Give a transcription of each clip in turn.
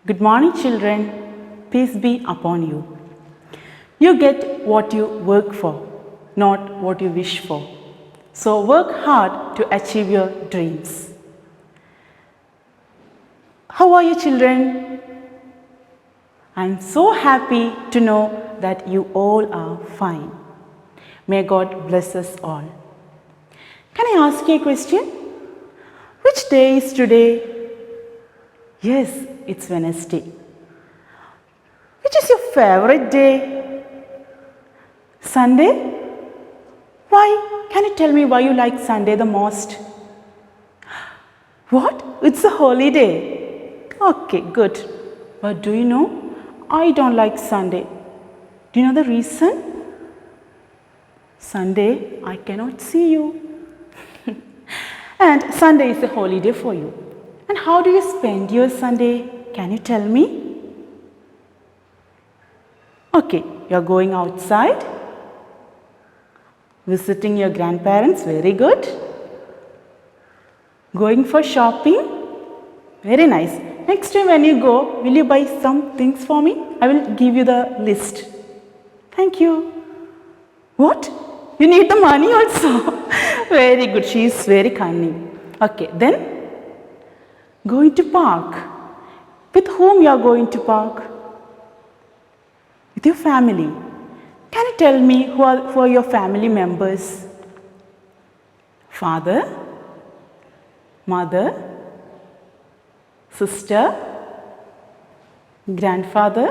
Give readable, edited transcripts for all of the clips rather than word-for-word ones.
Good morning, children. Peace be upon you. You get what you work for, not what you wish for. So work hard to achieve your dreams. How are you, children? I'm so happy to know that you all are fine. May God bless us all. Can I ask you a question? Which day is today? Yes, it's Wednesday. Which is your favorite day? Sunday? Why? Can you tell me why you like Sunday the most? What? It's a holiday. Okay, good. But do you know? I don't like Sunday. Do you know the reason? Sunday, I cannot see you. And Sunday is a holiday for you. And how do you spend your Sunday? Can you tell me? Okay, you're going outside, visiting your grandparents, very good. Going for shopping, very nice. Next time when you go, will you buy some things for me? I will give you the list. Thank you. What? You need the money also? Very good, she is very cunning. Okay, then going to park. With whom you are going to park? With your family. Can you tell me who are your family members? Father, mother, sister, grandfather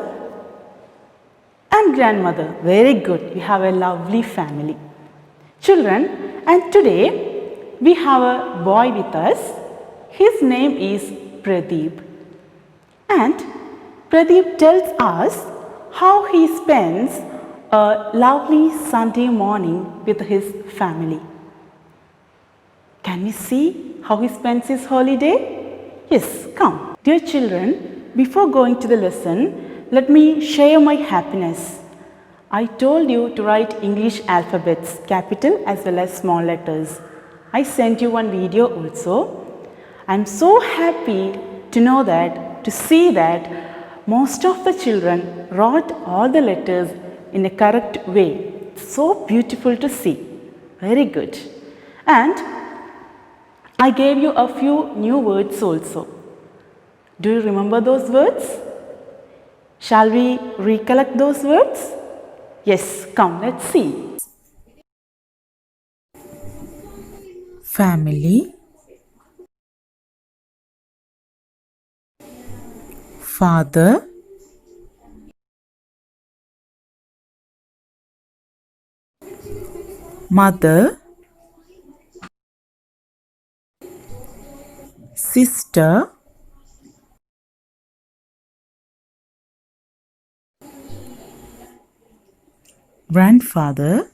and grandmother. Very good. You have a lovely family. Children, and today we have a boy with us. His name is Pradeep. And Pradeep tells us how he spends a lovely Sunday morning with his family. Can we see how he spends his holiday? Yes, come. Dear children, before going to the lesson, let me share my happiness. I told you to write English alphabets, capital as well as small letters. I sent you one video also. I'm so happy to know that, to see that most of the children wrote all the letters in a correct way. It's so beautiful to see. Very good. And I gave you a few new words also. Do you remember those words? Shall we recollect those words? Yes, come, let's see. Family, father, mother, sister, grandfather,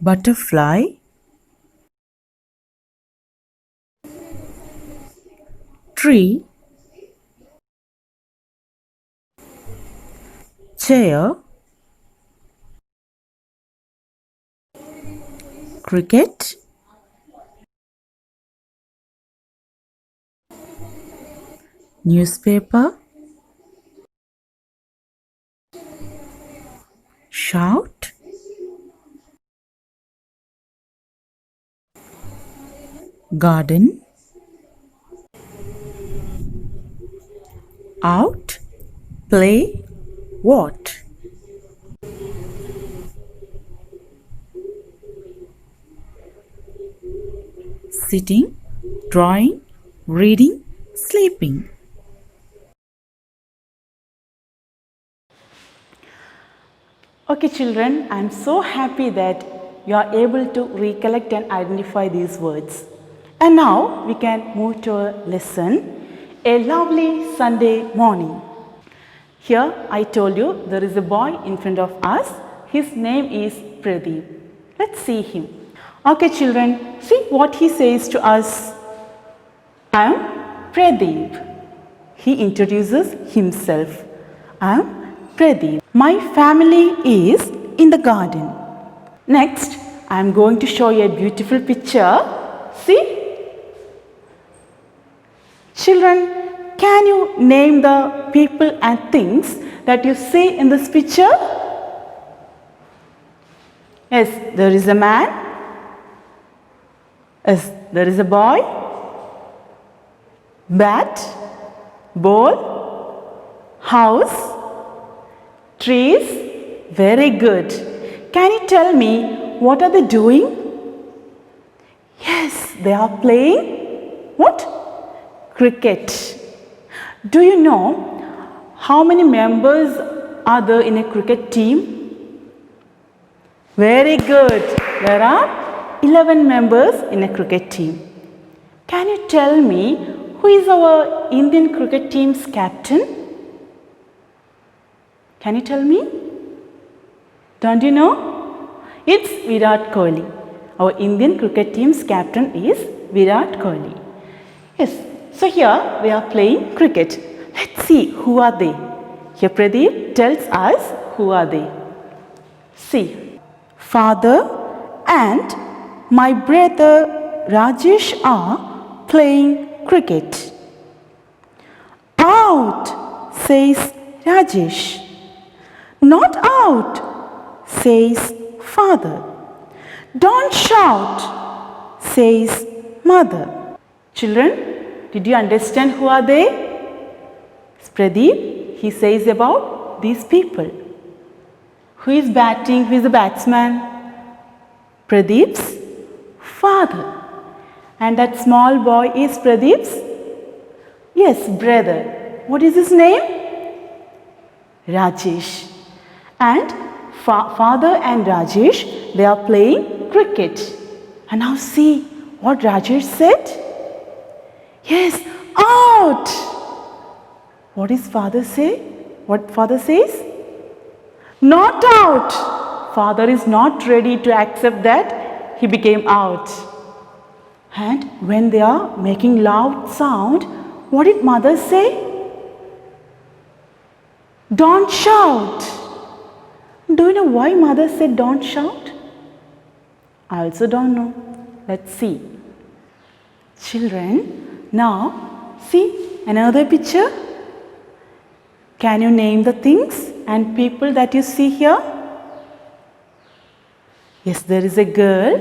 butterfly, tree, chair, cricket, newspaper, shout, garden, out, play, what? Sitting, drawing, reading, sleeping. Okay, children, I'm so happy that you are able to recollect and identify these words. And now we can move to a lesson, a lovely Sunday morning. Here I told you there is a boy in front of us. His name is Pradeep. Let's see him. Okay, children, see what he says to us. I am Pradeep. He introduces himself. I am Pradeep. My family is in the garden. Next, I am going to show you a beautiful picture. See? Children, can you name the people and things that you see in this picture? Yes, there is a man. Yes, there is a boy. Bat, ball, house, trees. Very good. Can you tell me what are they doing? Yes, they are playing what? Cricket. Do you know how many members are there in a cricket team? Very good. There are 11 members in a cricket team. Can you tell me who is our Indian cricket team's captain? Can you tell me? Don't you know? It's Virat Kohli. Our Indian cricket team's captain is Virat Kohli. Yes, so here we are playing cricket. Let's see who are they. Here Pradeep tells us who are they. See, father and my brother Rajesh are playing cricket. Out, says Rajesh. Not out, says father. Don't shout, says mother. Children, did you understand who are they? Pradeep, he says about these people. Who is batting? Who is the batsman? Pradeep's father. And that small boy is Pradeep's? Yes, brother. What is his name? Rajesh. And father and Rajesh, they are playing cricket. And now see what Rajesh said. Yes, out. What does father say? What father says? Not out. Father is not ready to accept that he became out. And when they are making loud sound, what did mother say? Don't shout. Do you know why mother said don't shout? I also don't know. Let's see. Children, now see another picture. Can you name the things and people that you see here? Yes, there is a girl.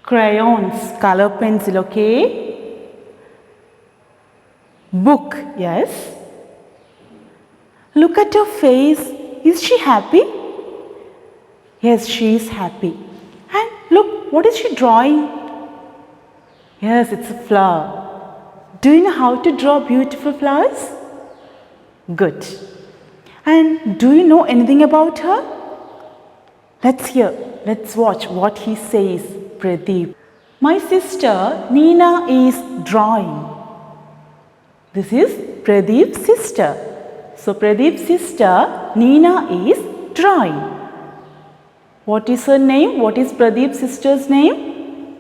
Crayons, color pencil, okay? Book, yes. Look at her face. Is she happy? Yes, she is happy. And look, what is she drawing? Yes, it's a flower. Do you know how to draw beautiful flowers? Good. And do you know anything about her? Let's hear. Let's watch what he says, Pradeep. My sister Neena is drawing. This is Pradeep's sister. So Pradeep's sister Neena is drawing. What is her name? What is Pradeep's sister's name?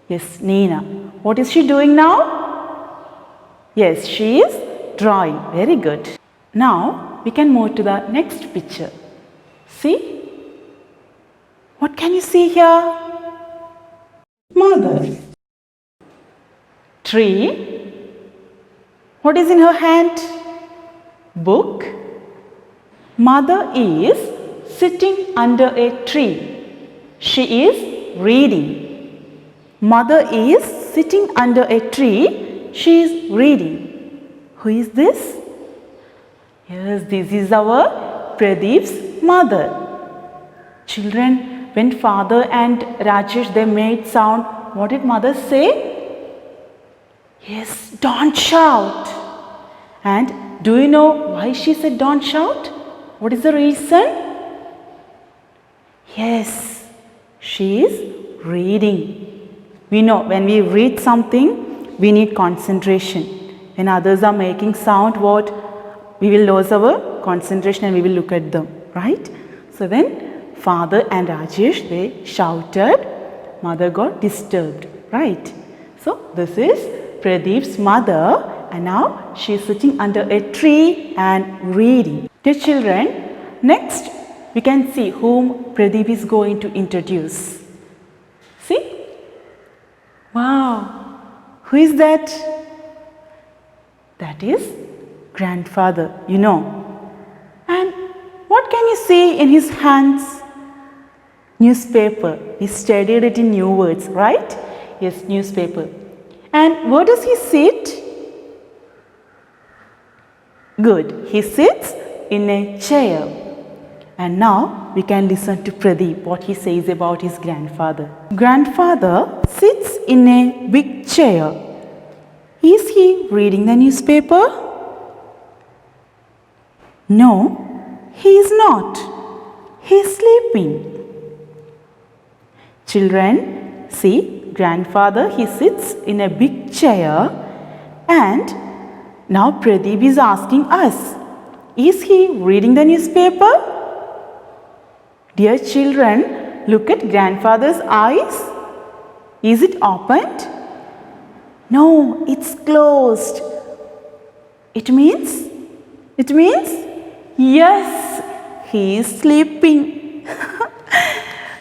Yes, Neena. What is she doing now? Yes, she is drawing. Very good. Now we can move to the next picture. See? What can you see here? Mother. Tree. What is in her hand? Book. Mother is sitting under a tree. She is reading. Mother is sitting under a tree. She is reading. Who is this? Yes, this is our Pradeep's mother. Children, when father and Rajesh, they made sound, what did mother say? Yes, don't shout. And do you know why she said don't shout? What is the reason? Yes, she is reading. We know when we read something, we need concentration. When others are making sound, we will lose our concentration and we will look at them, right? So when father and Rajesh, they shouted, mother got disturbed, right? So this is Pradeep's mother, and now she is sitting under a tree and reading. Dear children, next we can see whom Pradeep is going to introduce. See? Wow! Who Who is that? That is grandfather, you know. And what can you see in his hands? Newspaper. We studied it in New Words, right? Yes, newspaper. And where does he sit? Good. He sits in a chair. And now we can listen to Pradeep, what he says about his grandfather. Grandfather sits in a big chair. Is he reading the newspaper? No, he is not. He is sleeping. Children, see, grandfather, he sits in a big chair, and now Pradeep is asking us, is he reading the newspaper? Dear children, look at grandfather's eyes. Is it opened? No, it's closed. It means, yes, he is sleeping.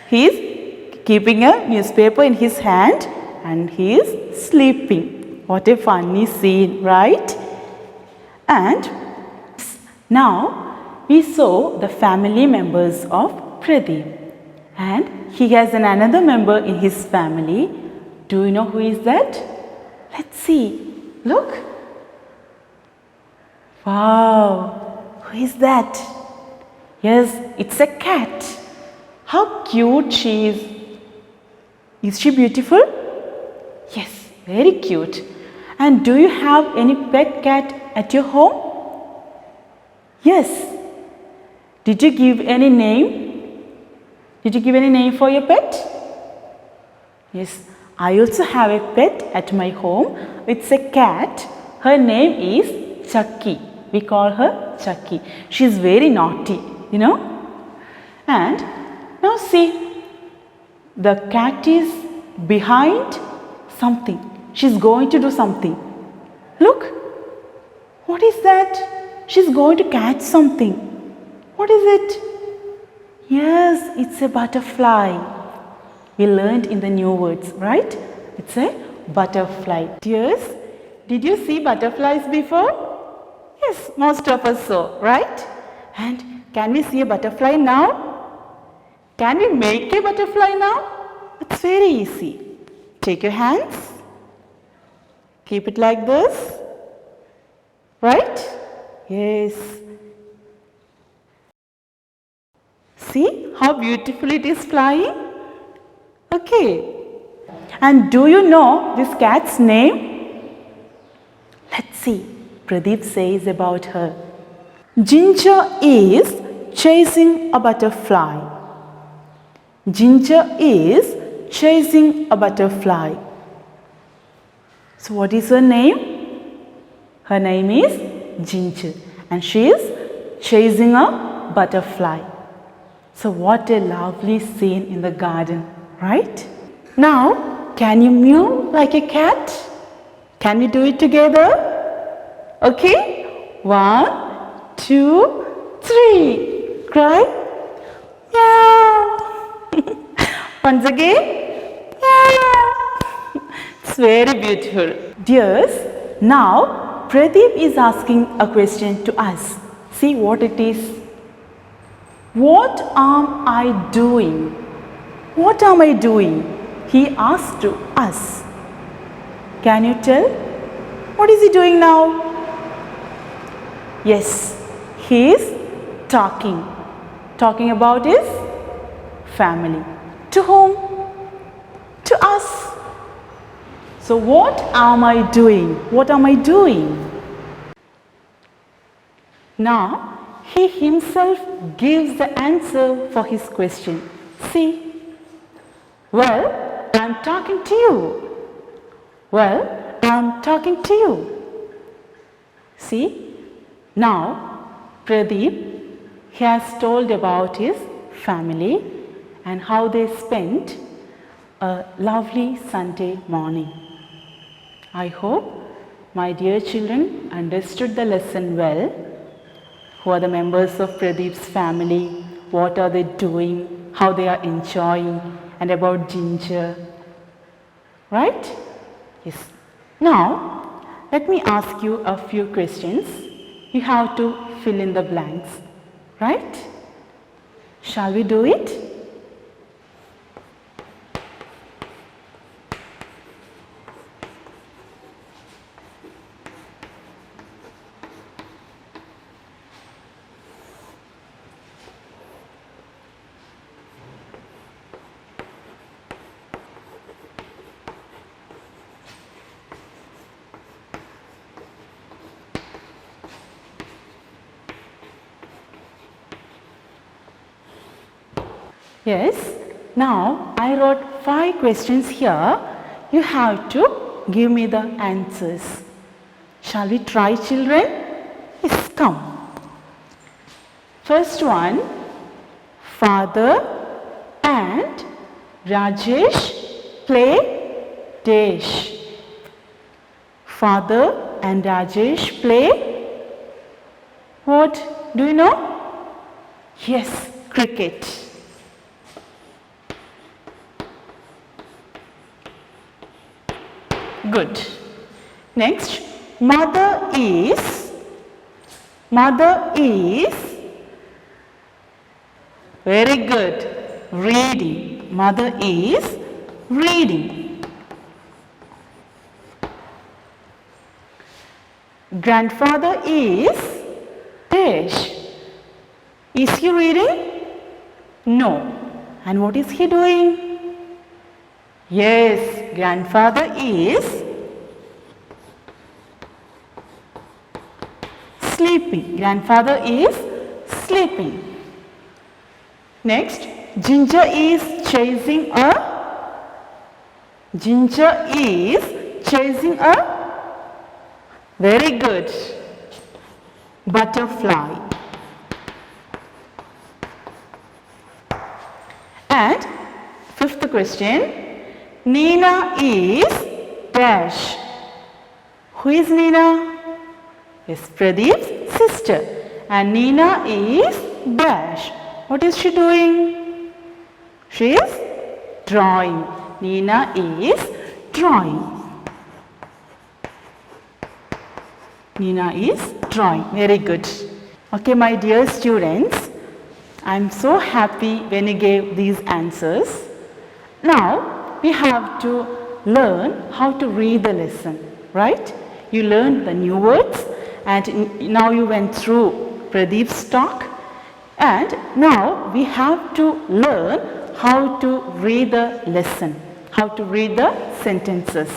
He is keeping a newspaper in his hand and he is sleeping. What a funny scene, right? And now we saw the family members of Pradeep, and he has another member in his family. Do you know who is that? Let's see. Look. Wow. Who is that? Yes, it's a cat. How cute she is. Is she beautiful? Yes, very cute. And do you have any pet cat at your home? Yes. Did you give any name? Did you give any name for your pet? Yes, I also have a pet at my home. It's a cat. Her name is Chucky. We call her Chucky. She is very naughty, you know. And now see, the cat is behind something. She's going to do something. Look, what is that? She's going to catch something. What is it? Yes, it's a butterfly. We learned in the New Words, right? It's a butterfly. Dears, did you see butterflies before? Yes, most of us saw, right? And can we see a butterfly now? Can we make a butterfly now? It's very easy. Take your hands. Keep it like this. Right? Yes. See how beautiful it is flying? Okay. And do you know this cat's name? Let's see. Pradeep says about her. Ginger is chasing a butterfly. Ginger is chasing a butterfly. So what is her name? Her name is Ginger, and she is chasing a butterfly. So what a lovely scene in the garden, right? Now, can you meow like a cat? Can we do it together? Okay? 1, 2, 3. Cry. Meow. Once again. Meow. It's very beautiful. Dears, now Pradeep is asking a question to us. See what it is. What am I doing? What am I doing? He asked to us. Can you tell? What is he doing now? Yes, he is talking. Talking about his family. To whom? To us. So what am I doing? What am I doing? Now, he himself gives the answer for his question. See? Well, I am talking to you. Well, I am talking to you. See? Now, Pradeep, he has told about his family and how they spent a lovely Sunday morning. I hope my dear children understood the lesson well. Who are the members of Pradeep's family? What are they doing? How they are enjoying? And about Ginger. Right? Yes. Now, let me ask you a few questions. You have to fill in the blanks, right? Shall we do it? Yes, now I wrote 5 questions here. You have to give me the answers. Shall we try, children? Yes, come. First one, Father and Rajesh play dash. Father and Rajesh play, what do you know? Yes, cricket. Good. Next, mother is very good, reading. Mother is reading. Grandfather is dash. Is he reading? No. And what is he doing? Yes, grandfather is sleeping. Grandfather is sleeping. Next, Ginger is chasing a very good butterfly. And fifth question, Nina is dash. Who is Nina? Yes, Pradeep's sister. And Nina is dash. What is she doing? She is drawing. Nina is drawing. Nina is drawing. Very good. Okay, my dear students, I am so happy when you gave these answers. Now, we have to learn how to read the lesson, right? You learned the new words and now you went through Pradeep's talk, and now we have to learn how to read the lesson, how to read the sentences.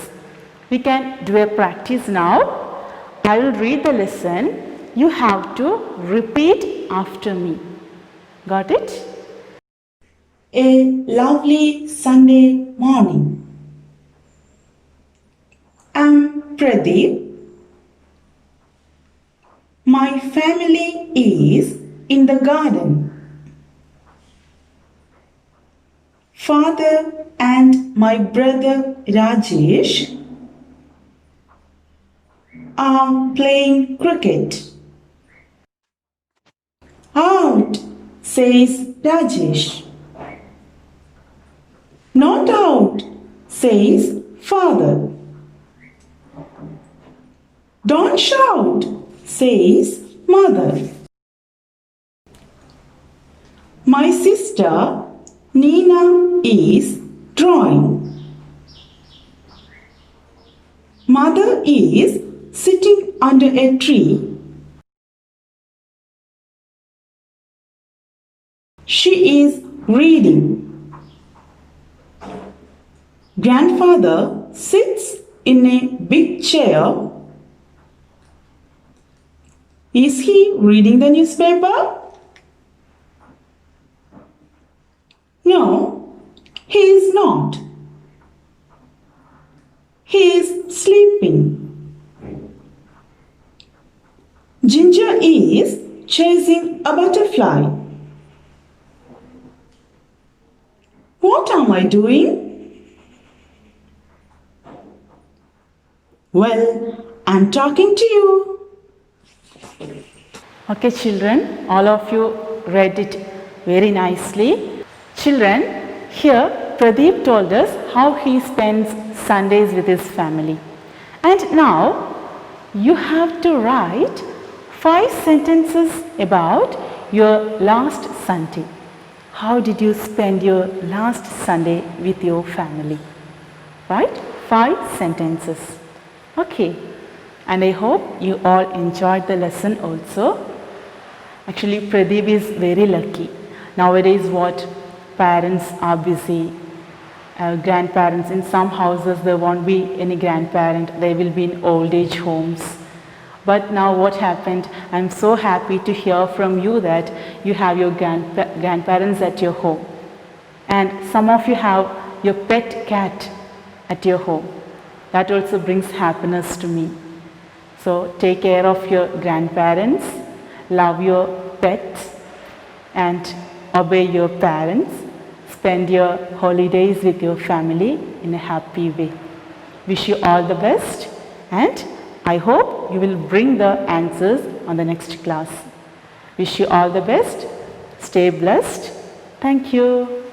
We can do a practice now. I will read the lesson. You have to repeat after me. Got it? A lovely Sunday morning. I'm Pradeep. My family is in the garden. Father and my brother Rajesh are playing cricket. Out, says Rajesh. Not out, says father. Don't shout, says mother. My sister Nina is drawing. Mother is sitting under a tree. She is reading. Grandfather sits in a big chair. Is he reading the newspaper? No, he is not. He is sleeping. Ginger is chasing a butterfly. What am I doing? Well, I'm talking to you. Okay, children, all of you read it very nicely. Children, here Pradeep told us how he spends Sundays with his family. And now you have to write 5 sentences about your last Sunday. How did you spend your last Sunday with your family? Right? 5 sentences. Okay. And I hope you all enjoyed the lesson also. Actually, Pradeep is very lucky. Nowadays, what parents are busy. Grandparents, in some houses there won't be any grandparent, they will be in old age homes. But now what happened, I'm so happy to hear from you that you have your grandparents at your home. And some of you have your pet cat at your home. That also brings happiness to me. So take care of your grandparents, love your pets, and obey your parents. Spend your holidays with your family in a happy way. Wish you all the best, and I hope you will bring the answers on the next class. Wish you all the best. Stay blessed. Thank you.